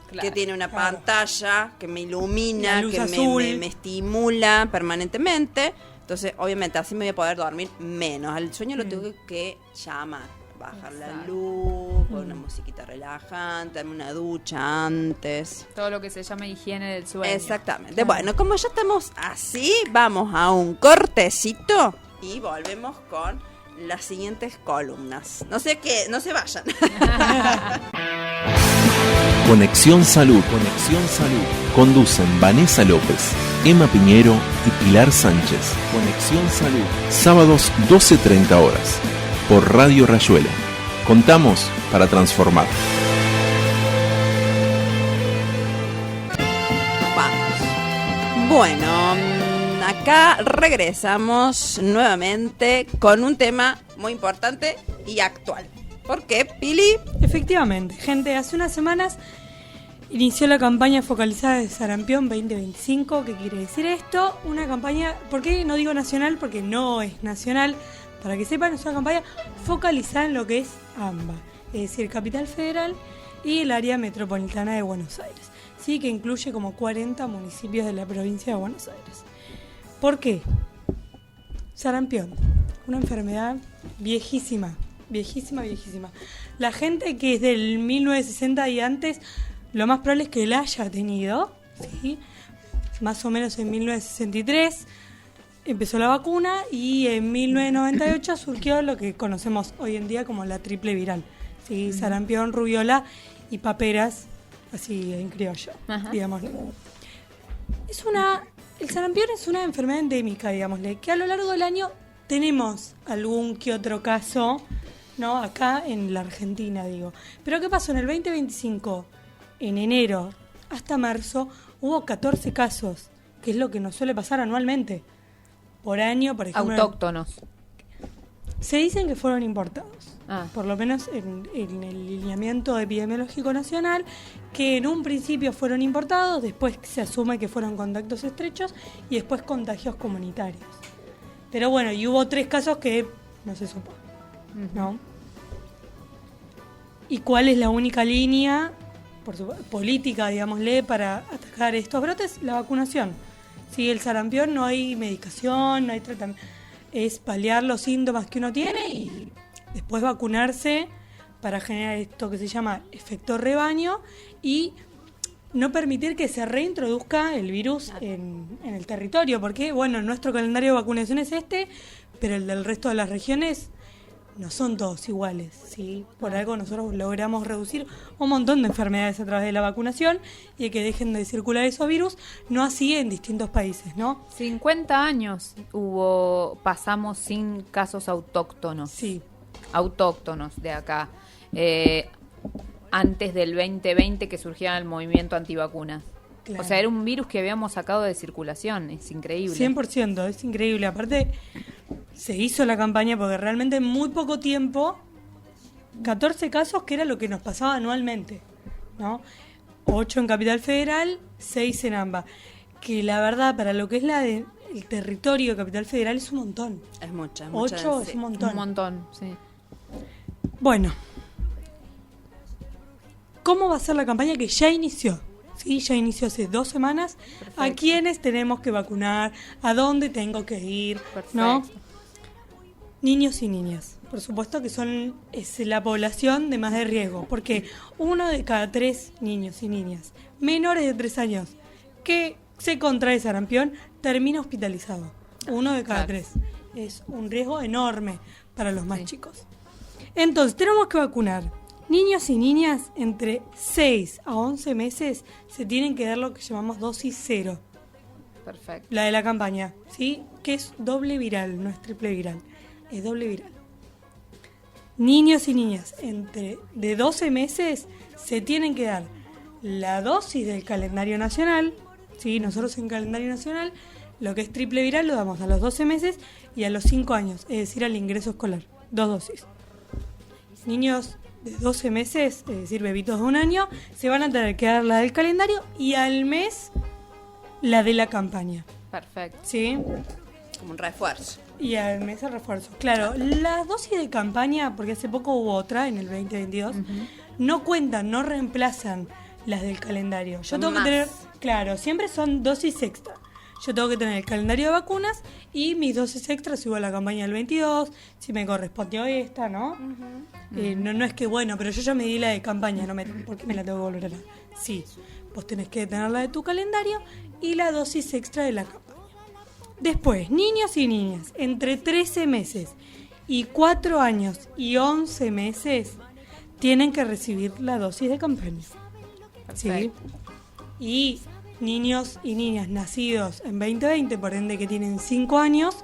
claro. que tiene una Claro. pantalla que me La ilumina, luz que azul. me estimula permanentemente. Entonces, obviamente, así me voy a poder dormir menos. Al sueño lo tengo que llamar. Bajar la Exacto. luz, poner una musiquita relajante, darme una ducha antes. Todo lo que se llama higiene del sueño. Exactamente. Bueno, como ya estamos así, vamos a un cortecito y volvemos con las siguientes columnas. No sé qué, no se vayan. Conexión Salud. Conexión Salud. Conducen Vanessa López, Emma Piñero y Pilar Sánchez. Conexión Salud. Sábados 12:30 horas. Por Radio Rayuela. Contamos para transformar. Vamos. Bueno, acá regresamos nuevamente con un tema muy importante y actual. ¿Por qué, Pili? Efectivamente, gente, hace unas semanas inició la campaña focalizada de Sarampión 2025. ¿Qué quiere decir esto? Una campaña, ¿por qué no digo nacional? Porque no es nacional. Para que sepan, es una campaña focalizada en lo que es AMBA, es decir, Capital Federal y el área metropolitana de Buenos Aires. Sí, que incluye como 40 municipios de la provincia de Buenos Aires. ¿Por qué? Sarampión, una enfermedad viejísima. Viejísima. La gente que es del 1960 y antes, lo más probable es que la haya tenido, ¿sí? Más o menos en 1963 empezó la vacuna y en 1998 surgió lo que conocemos hoy en día como la triple viral, ¿sí? Sarampión, rubiola y paperas, así en criollo, Ajá. digámosle. El sarampión es una enfermedad endémica, digámosle, que a lo largo del año tenemos algún que otro caso, ¿no? Acá en la Argentina, digo. Pero ¿qué pasó? En el 2025, en enero hasta marzo, hubo 14 casos, que es lo que nos suele pasar anualmente. Por año, por ejemplo. Autóctonos. Se dicen que fueron importados. por lo menos en el lineamiento epidemiológico nacional, que en un principio fueron importados, después se asume que fueron contactos estrechos y después contagios comunitarios. Pero bueno, y hubo 3 casos que no se supo, ¿no? ¿Y cuál es la única línea política, digámosle, para atacar estos brotes? La vacunación. Sí, el sarampión no hay medicación, no hay tratamiento. Es paliar los síntomas que uno tiene y después vacunarse para generar esto que se llama efecto rebaño y no permitir que se reintroduzca el virus en el territorio. Porque, bueno, nuestro calendario de vacunación es pero el del resto de las regiones no son todos iguales, ¿sí? Por algo nosotros logramos reducir un montón de enfermedades a través de la vacunación y que dejen de circular esos virus, no así en distintos países, ¿no? 50 años pasamos sin casos autóctonos. Sí. Autóctonos de acá. Antes del 2020 que surgía el movimiento antivacunas. Claro. O sea, era un virus que habíamos sacado de circulación, es increíble. 100%, es increíble. Aparte, se hizo la campaña porque realmente en muy poco tiempo, 14 casos, que era lo que nos pasaba anualmente, ¿no? 8 en Capital Federal, 6 en AMBA. Que la verdad, para lo que es el territorio de Capital Federal es un montón. Es mucha. 8 es un montón. Un montón, sí. Bueno, ¿cómo va a ser la campaña que ya inició? Sí, ya inició hace 2 semanas. Perfecto. ¿A quiénes tenemos que vacunar? ¿A dónde tengo que ir? Perfecto. ¿No? Niños y niñas. Por supuesto que es la población de más de riesgo, porque 1 de cada 3 niños y niñas menores de 3 años que se contrae sarampión termina hospitalizado. 1 de cada 3. Es un riesgo enorme para los más chicos. Entonces, tenemos que vacunar. Niños y niñas entre 6 a 11 meses se tienen que dar lo que llamamos dosis 0. Perfecto. La de la campaña, ¿sí? Que es doble viral, no es triple viral. Es doble viral. Niños y niñas de 12 meses se tienen que dar la dosis del calendario nacional, ¿sí? Nosotros en calendario nacional lo que es triple viral lo damos a los 12 meses y a los 5 años, es decir, al ingreso escolar. 2 dosis. Niños de 12 meses, es decir, bebitos de 1 año, se van a tener que dar la del calendario y al mes la de la campaña. Perfecto. ¿Sí? Como un refuerzo. Y al mes el refuerzo. Claro, las dosis de campaña, porque hace poco hubo otra en el 2022, no cuentan, no reemplazan las del calendario. Yo tengo que tener, claro, siempre son dosis extra. Yo tengo que tener el calendario de vacunas y mis dosis extras si hubo la campaña del 22, si me correspondió esta, ¿no? No es que, bueno, pero yo ya me di la de campaña, ¿por qué me la tengo que volver a dar? Sí, vos tenés que tener la de tu calendario y la dosis extra de la campaña. Después, niños y niñas entre 13 meses y 4 años y 11 meses tienen que recibir la dosis de campaña. ¿Sí? Y niños y niñas nacidos en 2020, por ende que tienen 5 años,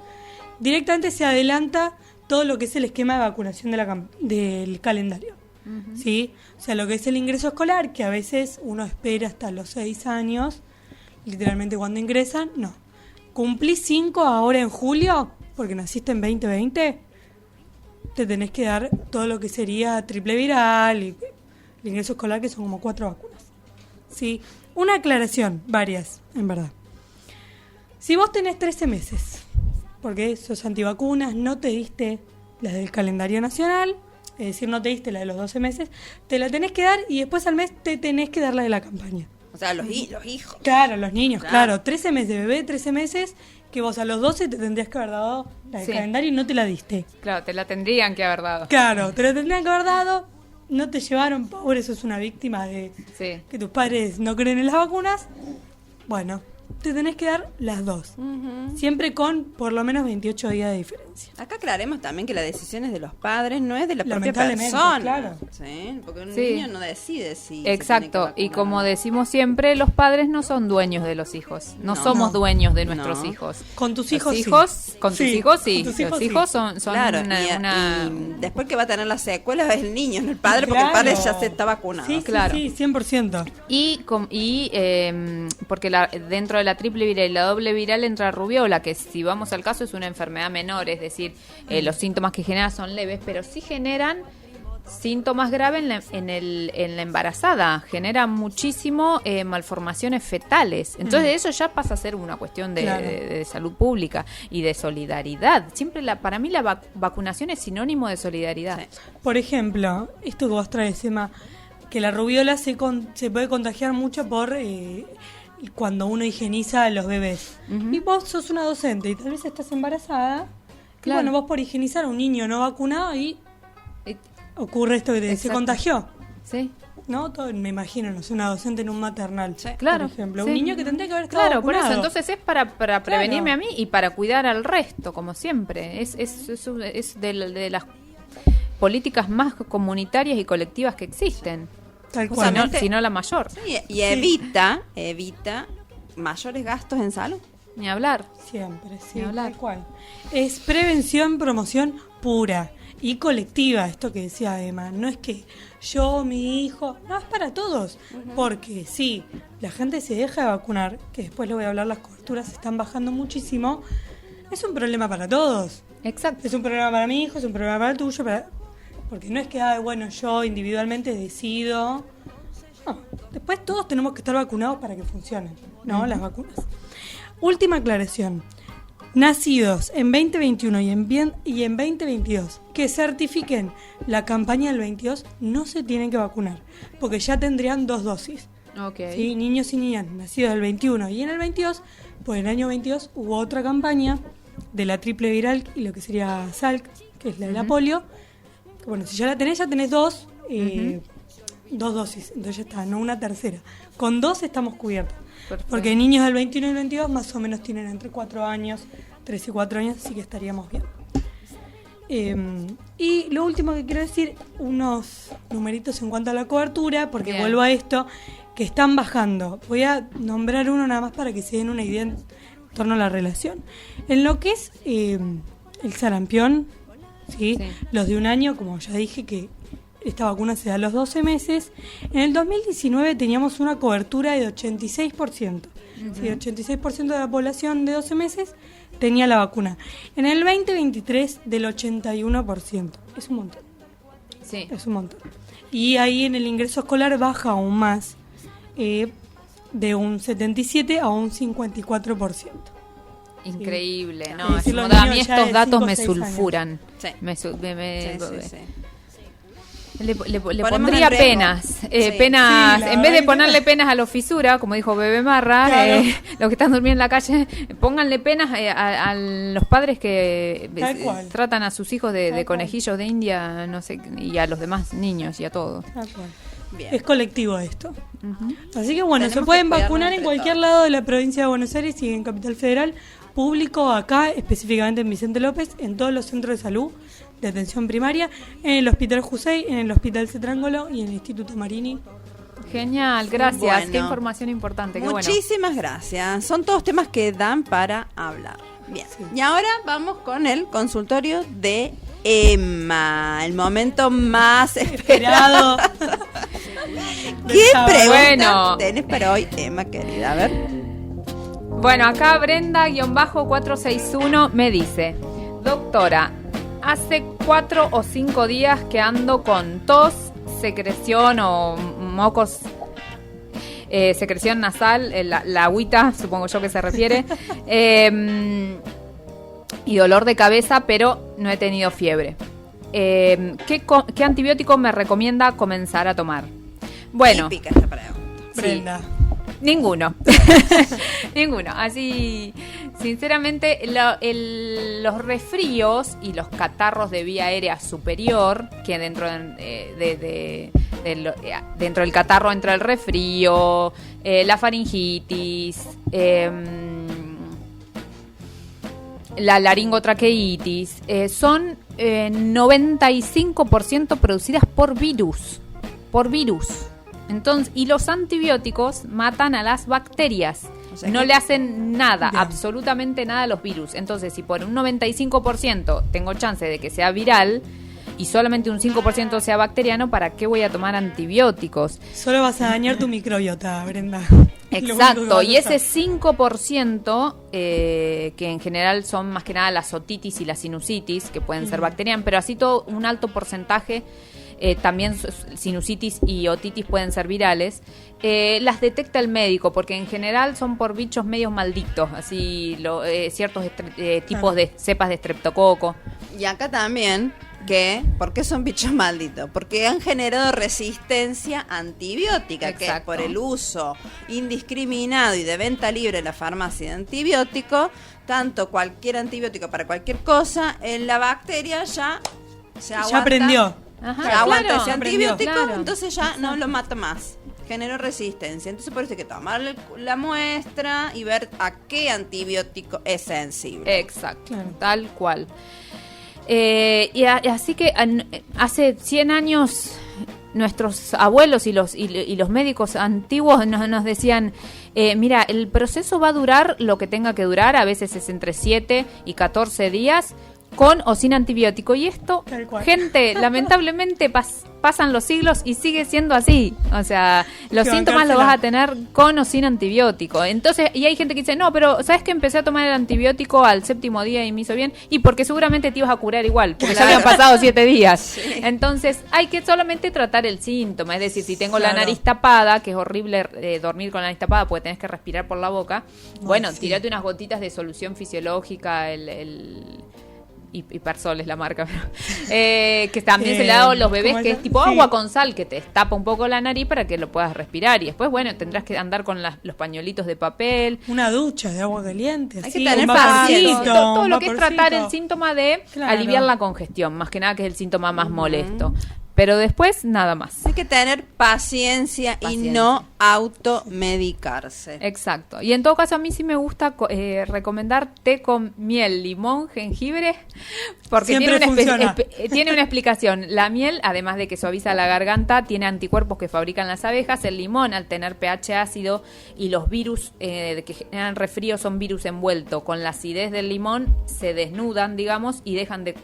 directamente se adelanta todo lo que es el esquema de vacunación del calendario. ¿Sí? O sea, lo que es el ingreso escolar, que a veces uno espera hasta los 6 años, literalmente cuando ingresan, no. Cumplís 5 ahora en julio, porque naciste en 2020, te tenés que dar todo lo que sería triple viral y el ingreso escolar, que son como 4 vacunas. ¿Sí? Una aclaración, varias, en verdad. Si vos tenés 13 meses, porque sos antivacunas, no te diste la del calendario nacional, es decir, no te diste la de los 12 meses, te la tenés que dar y después al mes te tenés que dar la de la campaña. O sea, los hijos. Claro, los niños, claro. 13 meses, bebé, 13 meses, que vos a los 12 te tendrías que haber dado la del calendario y no te la diste. Claro, te la tendrían que haber dado. Claro, te la tendrían que haber dado, no te llevaron, pobre, sos una víctima de que tus padres no creen en las vacunas. Bueno, te tenés que dar las dos. Siempre con por lo menos 28 días de diferencia. Acá aclaremos también que la decisión es de los padres, no es de la propia persona. Claro. ¿Sí? Porque un niño no decide si... Exacto, y como decimos siempre, los padres no son dueños de los hijos. No somos dueños de nuestros hijos. Con tus hijos, Con tus hijos, sí. Los hijos son claro, una... Y después que va a tener la secuela es el niño, no el padre, porque el padre ya se está vacunado. Sí, claro. Sí, 100%. Y porque dentro de la triple viral y la doble viral entra rubiola, que si vamos al caso es una enfermedad menor, es decir, los síntomas que generan son leves, pero sí generan síntomas graves en la embarazada, generan muchísimo malformaciones fetales. Entonces eso ya pasa a ser una cuestión de salud pública y de solidaridad. Siempre para mí la vacunación es sinónimo de solidaridad. Sí. Por ejemplo, esto que vos traes, Emma, que la rubiola se puede contagiar mucho por cuando uno higieniza a los bebés. Y vos sos una docente y tal vez estás embarazada. Claro. Y bueno, vos por higienizar a un niño no vacunado y ocurre esto que se contagió. Sí. ¿No? Me imagino, no sé, una docente en un maternal. Claro. Por ejemplo, Sí. un niño que tendría que haber estado Claro, por vacunado. eso. Entonces es para prevenirme a mí y para cuidar al resto, como siempre. Es de las políticas más comunitarias y colectivas que existen. Tal cual. Si no la mayor. Sí, y evita mayores gastos en salud. Ni hablar. Siempre, sí, Ni hablar. tal cual. Es prevención, promoción pura y colectiva, esto que decía Emma. No es que yo, mi hijo, no, es para todos. Porque sí, la gente se deja de vacunar, que después lo voy a hablar, las coberturas están bajando muchísimo. Es un problema para todos. Exacto. Es un problema para mi hijo, es un problema para el tuyo, porque no es que, bueno, yo individualmente decido. No, después todos tenemos que estar vacunados para que funcionen, ¿no? Las vacunas. Última aclaración. Nacidos en 2021 y en 2022 que certifiquen la campaña del 22 no se tienen que vacunar, porque ya tendrían 2 dosis. Okay. ¿Sí? Niños y niñas nacidos del 21 y en el 22, pues en el año 22 hubo otra campaña de la triple viral y lo que sería Salk, que es la de la polio. Que, bueno, si ya la tenés, ya tenés 2 dosis, entonces ya está, no una tercera. Con 2 estamos cubiertos. Perfecto. Porque niños del 21 y el 22 más o menos tienen entre 4 años, 3 y 4 años, así que estaríamos bien. Y lo último que quiero decir, unos numeritos en cuanto a la cobertura, porque Bien. vuelvo a esto, que están bajando. Voy a nombrar uno nada más para que se den una idea en torno a la relación. En lo que es el sarampión, ¿sí? Sí. Los de un año, como ya dije, que esta vacuna se da a los 12 meses. En el 2019 teníamos una cobertura de 86%. Sí, 86% de la población de 12 meses tenía la vacuna. En el 2023 del 81%. Es un montón. Sí. Es un montón. Y ahí en el ingreso escolar baja aún más, de un 77 a un 54%. Increíble, Sí. ¿no? Sí, Es los como, a mí niños ya estos de datos 5 o me 6 sulfuran. Sí. Sí. Sí. Le Ponemos pondría en riesgo. penas, Sí. penas, Sí, la en vez de verdad. ponerle penas a los fisuras, como dijo Bebé Marra, Claro. los que están durmiendo en la calle, pónganle penas a los padres que Tal cual. tratan a sus hijos de Tal cual. conejillos de India, no sé, y a los demás niños y a todos. Tal cual. Bien. Es colectivo esto. Así que bueno, Tenemos se que pueden cuidarnos vacunar en entre cualquier todos. lado de la provincia de Buenos Aires y en Capital Federal, público acá, específicamente en Vicente López, en todos los centros de salud de atención primaria, en el Hospital Jusey, en el Hospital Cetrángolo y en el Instituto Marini. Genial, gracias. Bueno. Qué información importante. Qué bueno. Muchísimas gracias. Son todos temas que dan para hablar. Bien. Sí. Y ahora vamos con el consultorio de Emma. El momento más esperado. ¿Qué Estaba pregunta bueno. tenés para hoy, Emma, querida? A ver. Bueno, acá Brenda-461 me dice: doctora, hace 4 o 5 días que ando con tos, secreción o mocos, secreción nasal, la agüita, supongo yo que se refiere, y dolor de cabeza, pero no he tenido fiebre. ¿Qué antibiótico me recomienda comenzar a tomar? Bueno, Típica esta pregunta. sí. Brenda. Ninguno. Ninguno. Así, sinceramente, los resfríos y los catarros de vía aérea superior, que dentro dentro del catarro entra el resfrío, la faringitis, la laringotraqueitis, son 95% producidas por virus. Entonces, y los antibióticos matan a las bacterias. O sea no que- le hacen nada, Bien. absolutamente nada a los virus. Entonces, si por un 95% tengo chance de que sea viral y solamente un 5% sea bacteriano, ¿para qué voy a tomar antibióticos? Solo vas a dañar tu microbiota, Brenda. Exacto, y ese 5%, que en general son más que nada las otitis y la sinusitis, que pueden ser bacterianas, pero así todo un alto porcentaje, también sinusitis y otitis pueden ser virales, las detecta el médico, porque en general son por bichos medios malditos, así ciertos tipos de cepas de estreptococo. Y acá también... ¿Por qué son bichos malditos? Porque han generado resistencia antibiótica, Exacto. que por el uso indiscriminado y de venta libre en la farmacia de antibióticos, tanto cualquier antibiótico para cualquier cosa, en la bacteria ya se aguanta. Ya aprendió. Ajá, Se aguanta claro, ese antibiótico, claro. entonces ya no lo mata más. Generó resistencia. Entonces por eso hay que tomar la muestra y ver a qué antibiótico es sensible. Exacto, Claro. tal cual. Así que hace 100 años nuestros abuelos y los médicos antiguos nos decían, mira, el proceso va a durar lo que tenga que durar, a veces es entre 7 y 14 días, con o sin antibiótico. Y esto, Tal cual. gente, lamentablemente pasan los siglos y sigue siendo así. O sea, los Que síntomas los bancársela. vas a tener con o sin antibiótico. Entonces, y hay gente que dice, no, pero ¿sabes que empecé a tomar el antibiótico al 7º día y me hizo bien? Y porque seguramente te ibas a curar igual, porque ya habían pasado 7 días. Sí. Entonces, hay que solamente tratar el síntoma. Es decir, si tengo la Claro. nariz tapada, que es horrible dormir con la nariz tapada porque tenés que respirar por la boca, bueno, sí. tirate unas gotitas de solución fisiológica, Hipersol es la marca, que también se le ha dado a los bebés, ¿cómo que es? es tipo Sí. agua con sal, que te tapa un poco la nariz para que lo puedas respirar. Y después, bueno, tendrás que andar con los pañuelitos de papel. Una ducha de agua caliente. Hay así, que tener un paciencia. vaporcito, Todo un lo que es tratar vaporcito. el síntoma de Claro. aliviar la congestión, más que nada, que es el síntoma más molesto. Pero después, nada más. Hay que tener paciencia y no automedicarse. Exacto. Y en todo caso, a mí sí me gusta recomendar té con miel, limón, jengibre, porque Siempre funciona. tiene una explicación. La miel, además de que suaviza la garganta, tiene anticuerpos que fabrican las abejas. El limón, al tener pH ácido, y los virus que generan resfrío son virus envueltos. Con la acidez del limón se desnudan, digamos, y dejan de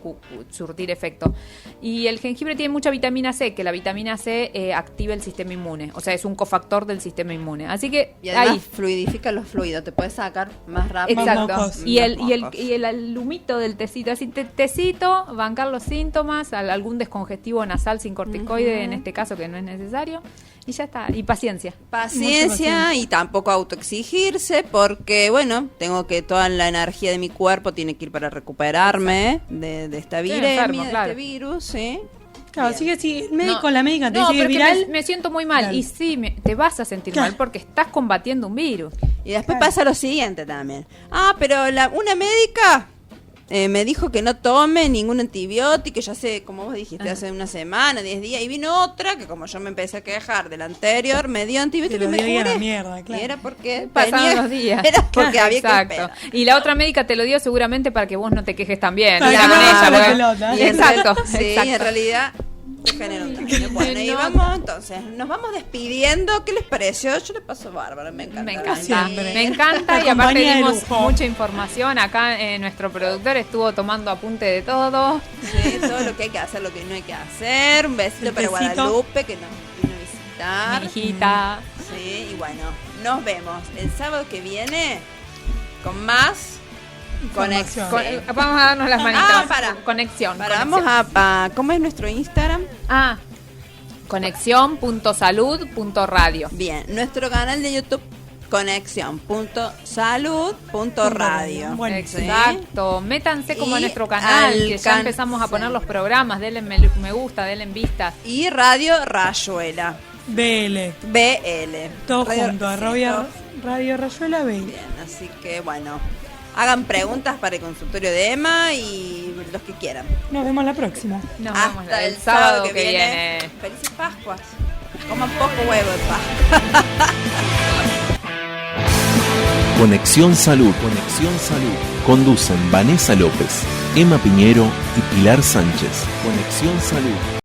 surtir efecto. Y el jengibre tiene mucha vitamina C, que la vitamina C activa el sistema inmune. O sea, es un cofactor del sistema inmune. Así que Y además ahí. fluidifica los fluidos, te puedes sacar más rápido. Exacto. mocos. Y el Mocos. humito del tecito, así tecito, bancar los síntomas, algún descongestivo nasal sin corticoide, en este caso que no es necesario, y ya está. Y paciencia. Mucha Paciencia paciencia. y tampoco autoexigirse porque, bueno, tengo que toda la energía de mi cuerpo tiene que ir para recuperarme de esta viremia, enfermo, claro. de este virus, ¿sí? Claro, Bien. así que si el médico No, o la médica te no, dice que es pero es que viral, me siento muy mal. Claro. Y sí, te vas a sentir Claro. mal porque estás combatiendo un virus. Y después pasa lo siguiente también. Ah, pero una médica me dijo que no tome ningún antibiótico, ya sé, como vos dijiste, hace una semana, 10 días, y vino otra que como yo me empecé a quejar del anterior, me dio antibiótico Te y lo me dio y a la curé. mierda, claro. Y era porque Pasaron tenía- los días. Era porque había que Exacto. esperar. Y la otra médica te lo dio seguramente para que vos no te quejes también. Para Era que con no ella, baje la porque- pelota. Y en Exacto, real- sí, exacto. en realidad te genera un daño. Bueno, y vamos entonces, nos vamos despidiendo. ¿Qué les pareció? Yo le paso bárbaro, me encanta. Me encanta, Siempre. me encanta La y aparte compañía de dimos lujo. mucha información. Acá nuestro productor estuvo tomando apunte de todo. Sí, todo lo que hay que hacer, lo que no hay que hacer. Un besito El para besito. Guadalupe que nos vino a visitar. Mi hijita. Sí, y bueno, nos vemos el sábado que viene con más Información. conexión. Vamos a darnos las manitas. Ah, para. Conexión. Vamos a ¿cómo es nuestro Instagram? Ah, conexión.salud.radio. Bien, nuestro canal de YouTube conexión.salud.radio. Bueno, Exacto. Métanse como a Y nuestro canal, que ya alcancen. empezamos a poner los programas. Denle me gusta, denle en vistas. Y Radio Rayuela, BL. BL. Todo Radio- junto, sí, Radio, todo Radio Rayuela BL. bien, así que bueno, hagan preguntas para el consultorio de Emma y los que quieran. Nos vemos la próxima. Nos vemos Hasta el sábado que viene. Felices Pascuas. Coman poco huevo de Pascua. Conexión Salud. Conexión Salud. Conducen Vanessa López, Emma Piñero y Pilar Sánchez. Conexión Salud.